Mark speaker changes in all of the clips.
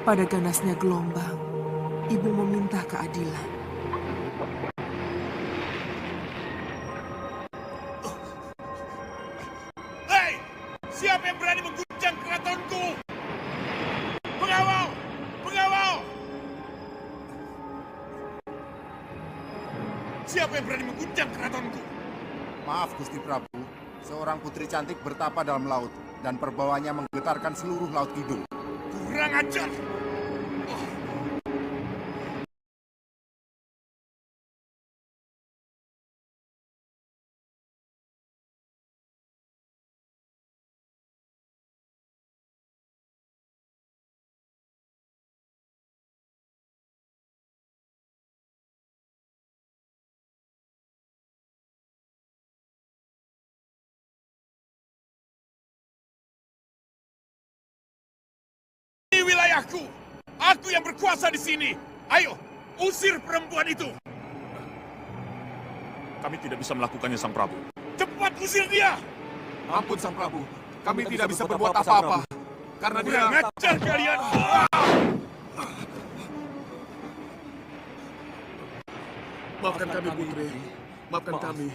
Speaker 1: Pada ganasnya gelombang, ibu meminta keadilan.
Speaker 2: Hei! Siapa yang berani mengguncang keratonku? Pengawal! Pengawal! Siapa yang berani mengguncang keratonku?
Speaker 3: Maaf Gusti Prabu, seorang putri cantik bertapa dalam laut dan perbawanya menggetarkan seluruh Laut Kidul.
Speaker 2: Kurang ajar! Ini wilayahku. Aku yang berkuasa di sini. Ayo, usir perempuan itu.
Speaker 4: Kami tidak bisa melakukannya, Sang Prabu.
Speaker 2: Cepat usir dia.
Speaker 5: Ampun Sang Prabu, kami tidak bisa berbuat apa-apa. Karena dia...
Speaker 2: Kurang ajar kalian.
Speaker 5: Maafkan kami Putri, maafkan kami.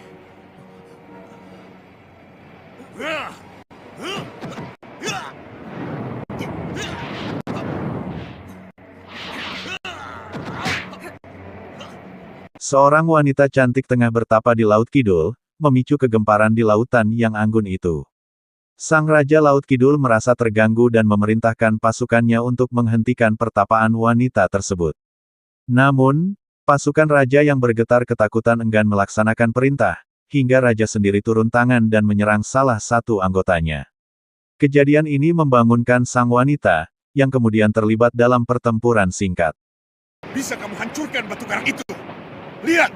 Speaker 6: Seorang wanita cantik tengah bertapa di Laut Kidul, memicu kegemparan di lautan yang anggun itu. Sang Raja Laut Kidul merasa terganggu dan memerintahkan pasukannya untuk menghentikan pertapaan wanita tersebut. Namun, pasukan raja yang bergetar ketakutan enggan melaksanakan perintah, hingga raja sendiri turun tangan dan menyerang salah satu anggotanya. Kejadian ini membangunkan sang wanita, yang kemudian terlibat dalam pertempuran singkat.
Speaker 2: Bisa kamu hancurkan batu karang itu? Lihat!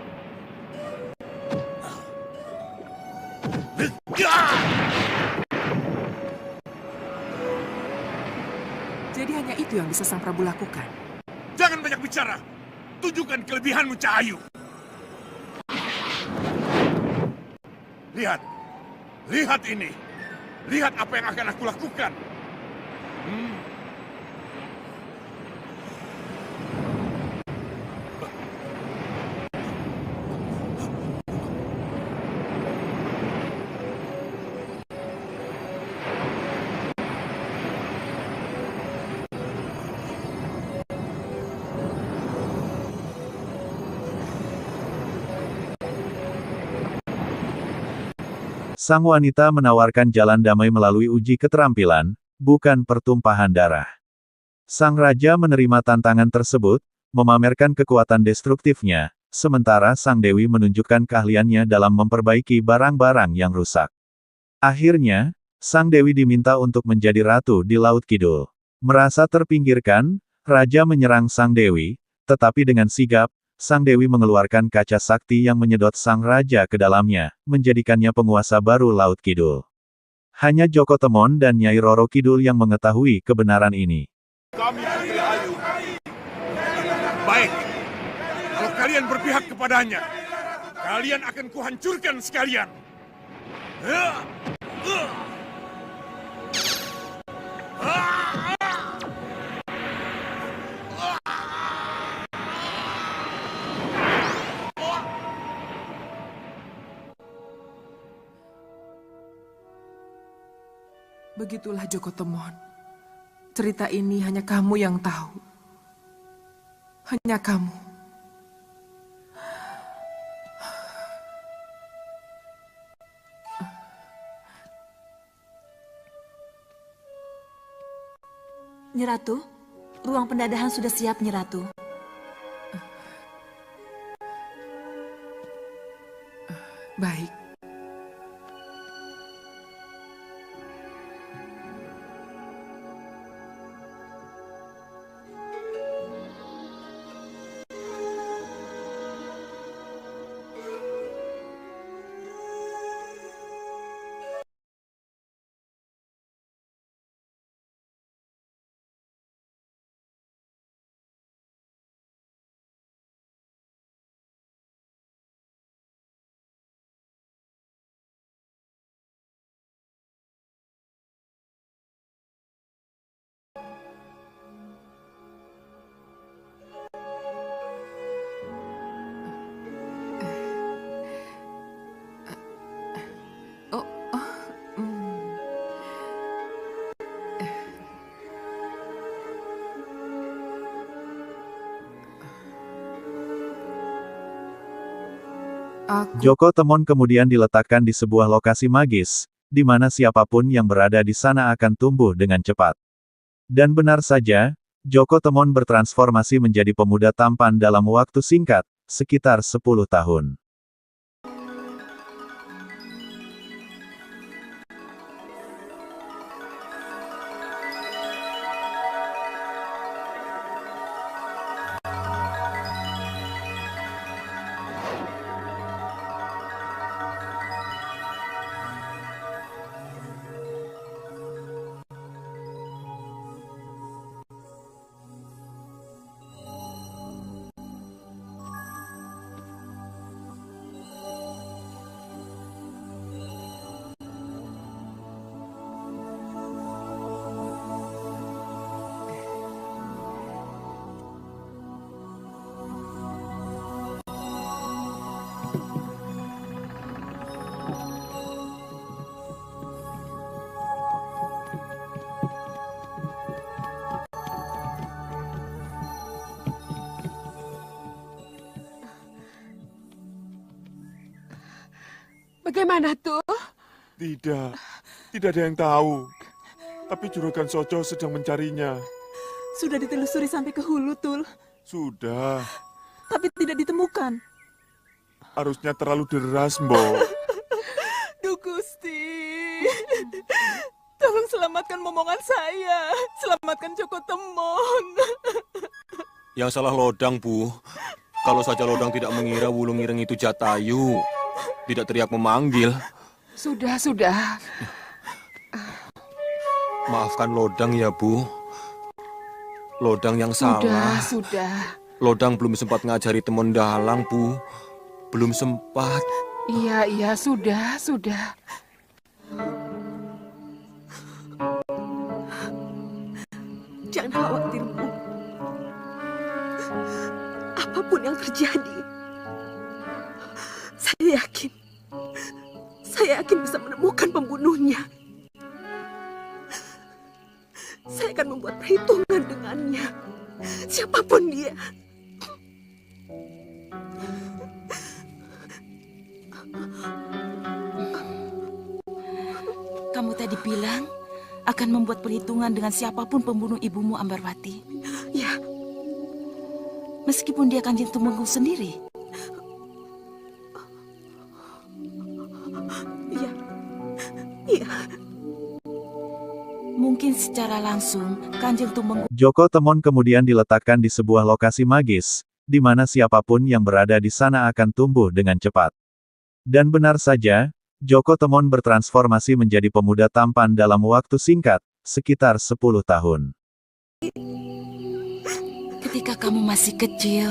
Speaker 1: Jadi hanya itu yang bisa Sang Prabu lakukan.
Speaker 2: Jangan banyak bicara. Tunjukkan kelebihanmu, Cahayu. Lihat. Lihat ini. Lihat apa yang akan aku lakukan.
Speaker 6: Sang wanita menawarkan jalan damai melalui uji keterampilan, bukan pertumpahan darah. Sang raja menerima tantangan tersebut, memamerkan kekuatan destruktifnya, sementara sang dewi menunjukkan keahliannya dalam memperbaiki barang-barang yang rusak. Akhirnya, sang dewi diminta untuk menjadi ratu di Laut Kidul. Merasa terpinggirkan, raja menyerang sang dewi, tetapi dengan sigap, sang dewi mengeluarkan kaca sakti yang menyedot sang raja ke dalamnya, menjadikannya penguasa baru Laut Kidul. Hanya Joko Temon dan Nyai Roro Kidul yang mengetahui kebenaran ini.
Speaker 2: Kami Putri Ayu. Baik. Kalau kalian berpihak kepadanya, kalian akan kuhancurkan sekalian.
Speaker 1: Begitulah Joko Temon. Cerita ini hanya kamu yang tahu. Hanya kamu.
Speaker 7: Nyi Ratu, ruang pendadahan sudah siap, Nyi Ratu.
Speaker 1: Baik.
Speaker 6: Joko Temon kemudian diletakkan di sebuah lokasi magis, di mana siapapun yang berada di sana akan tumbuh dengan cepat. Dan benar saja, Joko Temon bertransformasi menjadi pemuda tampan dalam waktu singkat, sekitar 10 tahun.
Speaker 1: Bagaimana tuh?
Speaker 5: Tidak ada yang tahu. Tapi Juragan Sojo sedang mencarinya.
Speaker 7: Sudah ditelusuri sampai ke hulu, Tul.
Speaker 5: Sudah,
Speaker 7: Tapi tidak ditemukan.
Speaker 5: arusnya terlalu deras, Mbok.
Speaker 7: Duh Gusti. Tolong selamatkan momongan saya. Selamatkan Joko Temon.
Speaker 8: Yang salah Lodang, Bu. Kalau saja Lodang tidak mengira Wulung Ireng itu Jatayu, tidak teriak memanggil.
Speaker 1: Sudah.
Speaker 8: Maafkan Lodang ya, Bu. Lodang yang salah.
Speaker 1: Sudah.
Speaker 8: Lodang belum sempat ngajari Temon dalang, Bu. Belum sempat.
Speaker 1: Iya, sudah.
Speaker 7: Jangan khawatir, Bu. Apapun yang terjadi, saya yakin bisa menemukan pembunuhnya. Saya akan membuat perhitungan dengannya, siapapun dia.
Speaker 9: Kamu tadi bilang akan membuat perhitungan dengan siapapun pembunuh ibumu, Ambarwati.
Speaker 7: Ya,
Speaker 9: Meskipun dia Kanjeng Tumenggung sendiri.
Speaker 7: iya.
Speaker 9: Mungkin secara langsung Kanjeng Tumenggung
Speaker 6: Joko Temon kemudian diletakkan di sebuah lokasi magis, di mana siapapun yang berada di sana akan tumbuh dengan cepat. Dan benar saja, Joko Temon bertransformasi menjadi pemuda tampan dalam waktu singkat, sekitar 10 tahun.
Speaker 9: ketika kamu masih kecil,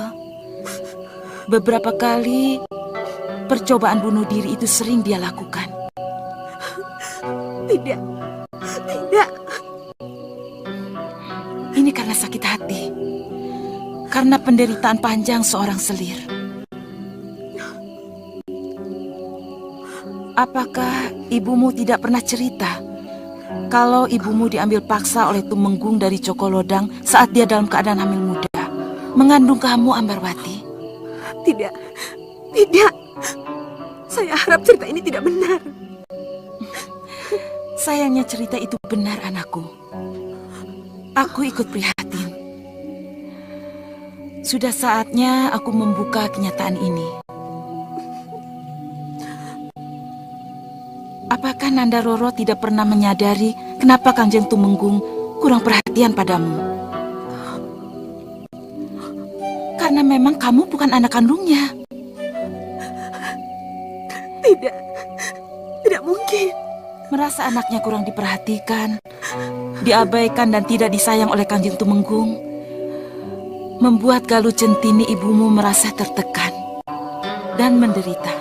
Speaker 9: beberapa kali percobaan bunuh diri itu sering dia lakukan.
Speaker 7: Tidak.
Speaker 9: Ini karena sakit hati. Karena penderitaan panjang seorang selir. Apakah ibumu tidak pernah cerita kalau ibumu diambil paksa oleh Tumenggung dari Joko Lodang saat dia dalam keadaan hamil muda, mengandung kamu, Ambarwati?
Speaker 7: Tidak. Saya harap cerita ini tidak benar.
Speaker 9: Sayangnya cerita itu benar, anakku. Aku ikut prihatin. Sudah saatnya aku membuka kenyataan ini. Apakah Nanda Roro tidak pernah menyadari kenapa Kanjeng Tumenggung kurang perhatian padamu? Karena memang kamu bukan anak kandungnya.
Speaker 7: Tidak mungkin.
Speaker 9: Merasa anaknya kurang diperhatikan, diabaikan dan tidak disayang oleh Kanjeng Tumenggung, membuat Galuh Centini ibumu merasa tertekan dan menderita.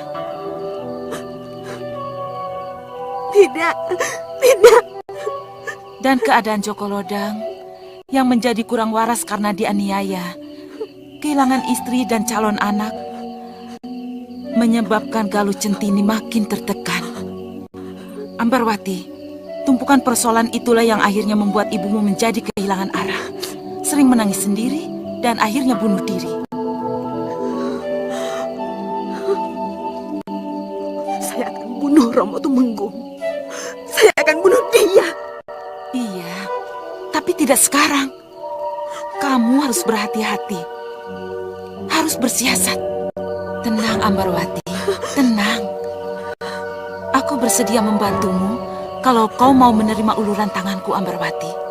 Speaker 7: Tidak.
Speaker 9: Dan keadaan Joko Lodang yang menjadi kurang waras karena dianiaya, kehilangan istri dan calon anak, menyebabkan Galuh Centini makin tertekan. Ambarwati, tumpukan persoalan itulah yang akhirnya membuat ibumu menjadi kehilangan arah, sering menangis sendiri, dan akhirnya bunuh diri.
Speaker 7: Romo Tumenggung. Saya akan bunuh dia.
Speaker 9: Iya, tapi tidak sekarang. Kamu harus berhati-hati. Harus bersiasat. Tenang, Ambarwati. Tenang. Aku bersedia membantumu kalau kau mau menerima uluran tanganku, Ambarwati.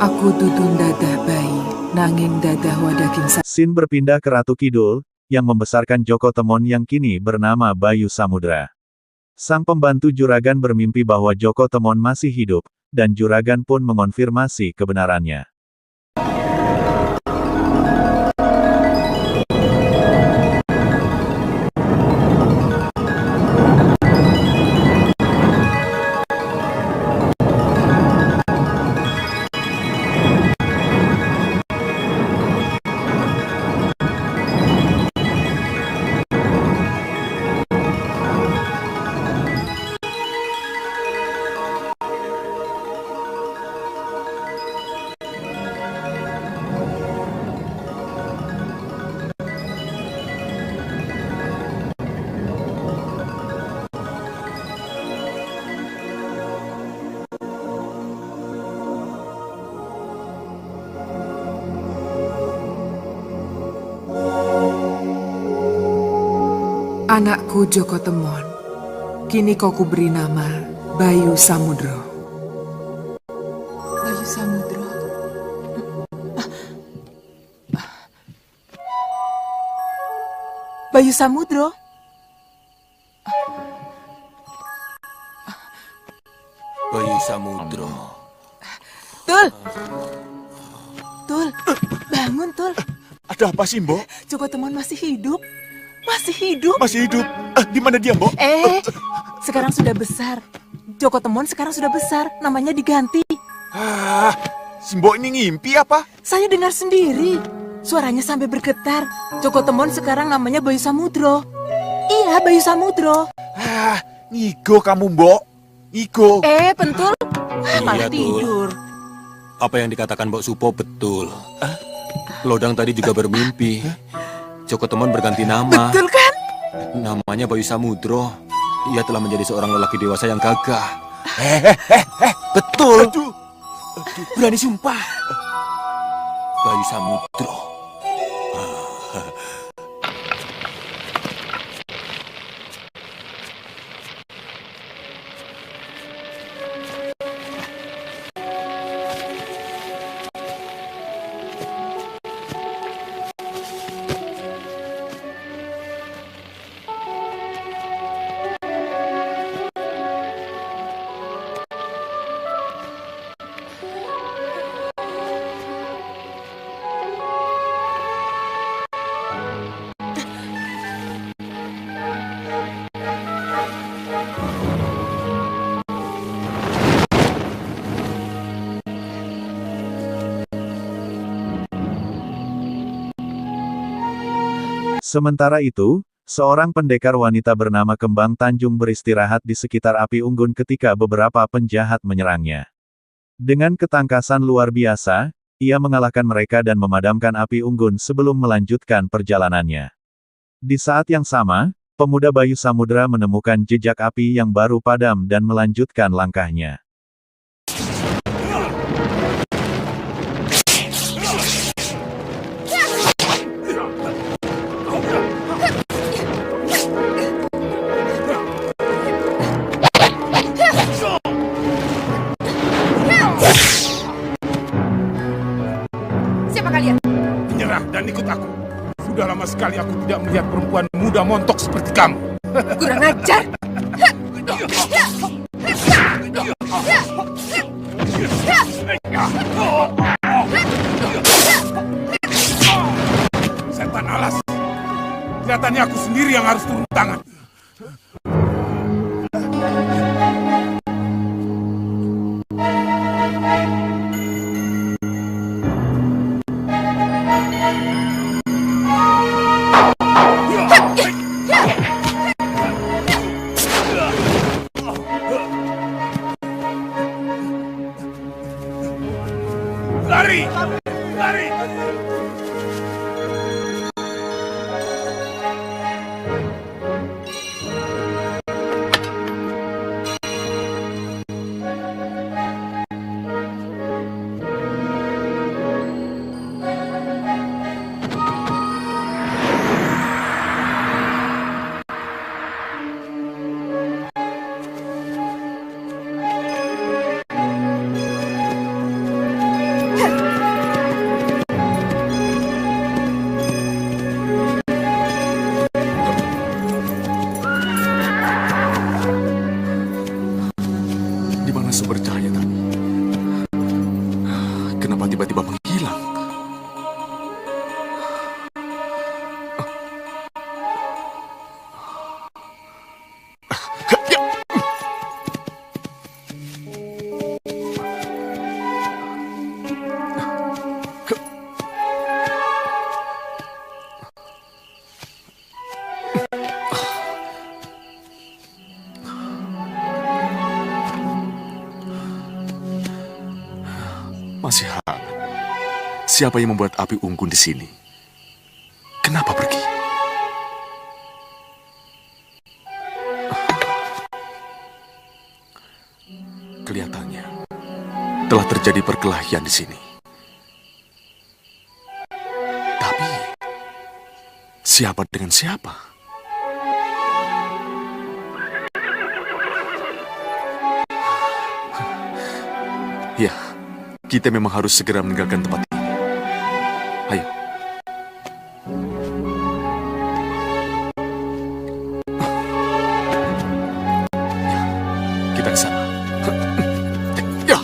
Speaker 1: Aku tutun dadah bayi, nanging dadah wadaking
Speaker 6: Sin berpindah ke Ratu Kidul, yang membesarkan Joko Temon yang kini bernama Bayu Samudra. Sang pembantu juragan bermimpi bahwa Joko Temon masih hidup, dan juragan pun mengonfirmasi kebenarannya.
Speaker 1: Anakku Joko Temon, kini kau kuberi nama Bayu Samudro.
Speaker 9: Bayu Samudro.
Speaker 7: Bayu Samudro.
Speaker 8: Bayu Samudro.
Speaker 7: Tul. Tul, bangun Tul.
Speaker 5: Ada apa sih, Mbok?
Speaker 7: Joko Temon masih hidup. Masih hidup.
Speaker 5: Masih hidup? Di mana dia, Mbok?
Speaker 7: Sekarang sudah besar. Joko Temon sekarang sudah besar. Namanya diganti.
Speaker 5: Si Mbok ini ngimpi apa?
Speaker 7: Saya dengar sendiri. Suaranya sampai bergetar. Joko Temon sekarang namanya Bayu Samudro. Iya, Bayu Samudro.
Speaker 5: Ngigo kamu, Mbok. Ngigo.
Speaker 7: Pentul.
Speaker 8: Iya,
Speaker 7: Malah
Speaker 8: Tul.
Speaker 7: tidur.
Speaker 8: Apa yang dikatakan Mbok Supo betul. Lodang tadi juga bermimpi. Joko Temon berganti nama.
Speaker 7: Betul kan?
Speaker 8: Namanya Bayu Samudro. Ia telah menjadi seorang lelaki dewasa yang gagah. Betul. Berani sumpah. Bayu Samudro.
Speaker 6: Sementara itu, seorang pendekar wanita bernama Kembang Tanjung beristirahat di sekitar api unggun ketika beberapa penjahat menyerangnya. Dengan ketangkasan luar biasa, ia mengalahkan mereka dan memadamkan api unggun sebelum melanjutkan perjalanannya. Di saat yang sama, pemuda Bayu Samudra menemukan jejak api yang baru padam dan melanjutkan langkahnya.
Speaker 2: Menyerah dan ikut aku. Sudah lama sekali aku tidak melihat perempuan muda montok seperti kamu.
Speaker 7: Kurang ajar.
Speaker 2: Setan alas. Kelihatannya aku sendiri yang harus turun tangan. Lari! Lari!
Speaker 10: Di mana sumber cahaya tadi? Kenapa tiba-tiba menghilang? Masih hangat. Siapa yang membuat api unggun di sini? Kenapa pergi? Kelihatannya telah terjadi perkelahian di sini. Tapi siapa dengan siapa? Ya. Kita memang harus segera meninggalkan tempat ini. Ayo. Ya, kita ke sana. Ya.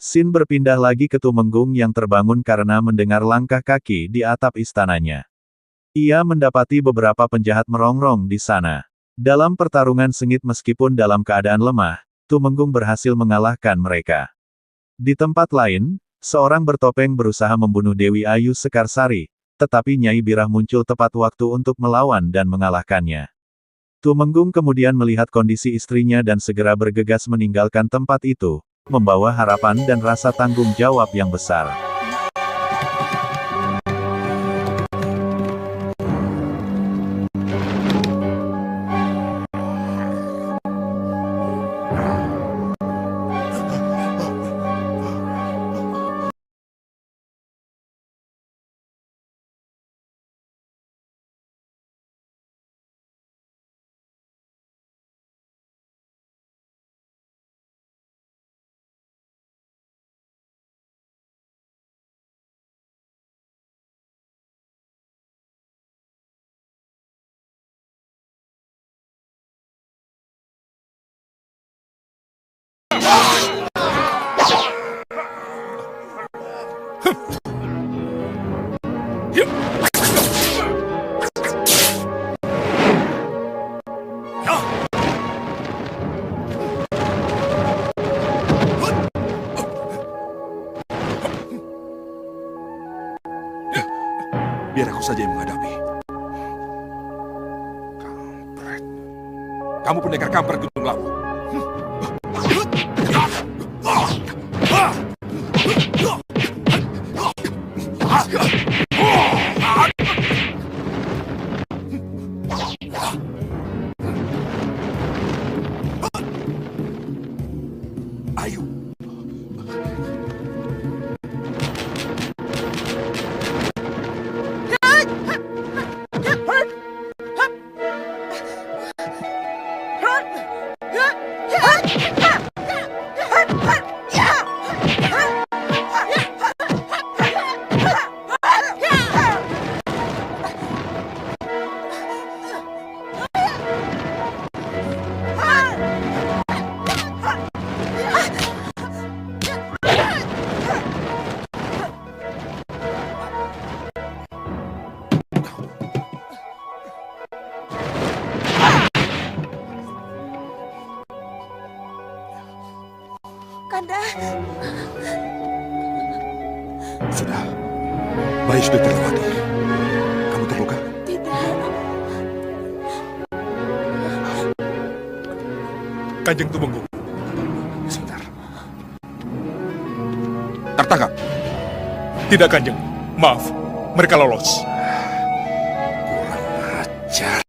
Speaker 6: Sin berpindah lagi ke Tumenggung yang terbangun karena mendengar langkah kaki di atap istananya. Ia mendapati beberapa penjahat merongrong di sana. Dalam pertarungan sengit meskipun dalam keadaan lemah, Tumenggung berhasil mengalahkan mereka. Di tempat lain, seorang bertopeng berusaha membunuh Dewi Ayu Sekarsari, tetapi Nyai Birah muncul tepat waktu untuk melawan dan mengalahkannya. Tumenggung kemudian melihat kondisi istrinya dan segera bergegas meninggalkan tempat itu, membawa harapan dan rasa tanggung jawab yang besar.
Speaker 10: Biar aku saja yang menghadapi.
Speaker 2: Kampret. Kamu pendekar kampret Gunung Lawu.
Speaker 10: Ayo.
Speaker 7: Kanda.
Speaker 10: Sudah. Bayi sudah terlewati. Kamu terluka?
Speaker 7: Tidak.
Speaker 10: Kanjeng Tumenggung. Sebentar. Tertangkap.
Speaker 5: Tidak, Kanjeng. Maaf, mereka lolos.
Speaker 10: Kurang ajar.